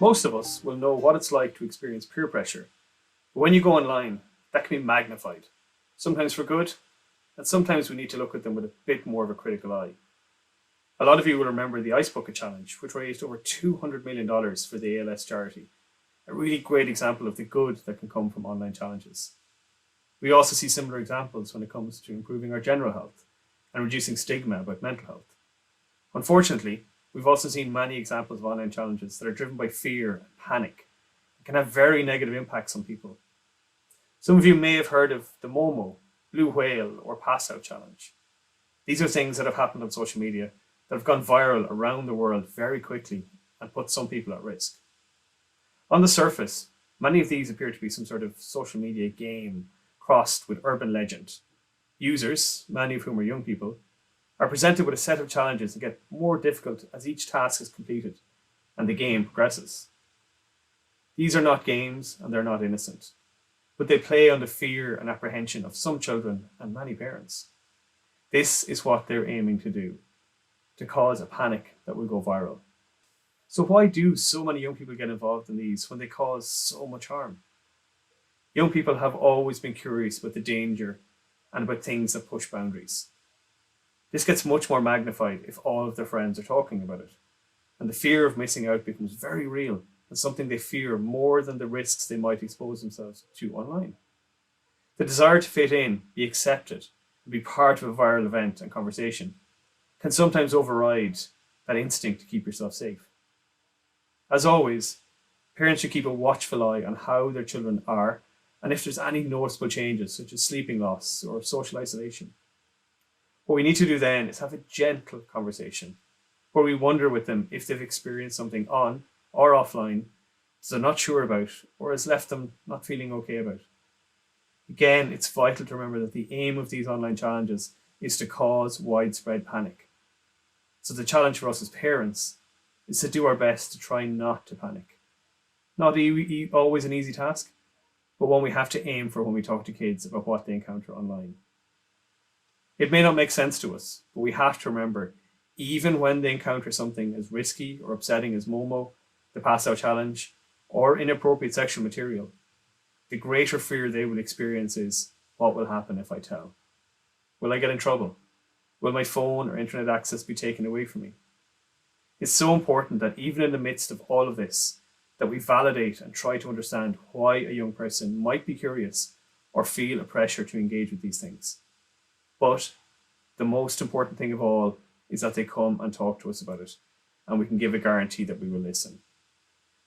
Most of us will know what it's like to experience peer pressure, but when you go online, that can be magnified, sometimes for good, and sometimes we need to look at them with a bit more of a critical eye. A lot of you will remember the Ice Bucket Challenge, which raised over $200 million for the ALS charity, a really great example of the good that can come from online challenges. We also see similar examples when it comes to improving our general health and reducing stigma about mental health. Unfortunately, we've also seen many examples of online challenges that are driven by fear and panic and can have very negative impacts on people. Some of you may have heard of the Momo, Blue Whale, or Pass Out Challenge. These are things that have happened on social media that have gone viral around the world very quickly and put some people at risk. On the surface, many of these appear to be some sort of social media game crossed with urban legend. Users, many of whom are young people, are presented with a set of challenges that get more difficult as each task is completed and the game progresses. These are not games and they're not innocent, but they play on the fear and apprehension of some children and many parents. This is what they're aiming to do, to cause a panic that will go viral. So why do so many young people get involved in these when they cause so much harm? Young people have always been curious about the danger and about things that push boundaries. This gets much more magnified if all of their friends are talking about it, and the fear of missing out becomes very real and something they fear more than the risks they might expose themselves to online. The desire to fit in, be accepted, and be part of a viral event and conversation can sometimes override that instinct to keep yourself safe. As always, parents should keep a watchful eye on how their children are and if there's any noticeable changes such as sleeping loss or social isolation. What we need to do then is have a gentle conversation where we wonder with them if they've experienced something on or offline that they're not sure about or has left them not feeling okay about. Again, it's vital to remember that the aim of these online challenges is to cause widespread panic. So the challenge for us as parents is to do our best to try not to panic. Not always an easy task, but one we have to aim for when we talk to kids about what they encounter online. It may not make sense to us, but we have to remember, even when they encounter something as risky or upsetting as Momo, the Pass Out Challenge, or inappropriate sexual material, the greater fear they will experience is, what will happen if I tell? Will I get in trouble? Will my phone or internet access be taken away from me? It's so important that even in the midst of all of this, that we validate and try to understand why a young person might be curious or feel a pressure to engage with these things. But the most important thing of all is that they come and talk to us about it, and we can give a guarantee that we will listen.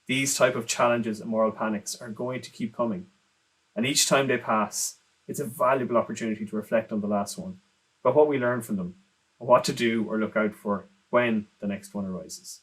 These type of challenges and moral panics are going to keep coming, and each time they pass, it's a valuable opportunity to reflect on the last one, about what we learned from them, and what to do or look out for when the next one arises.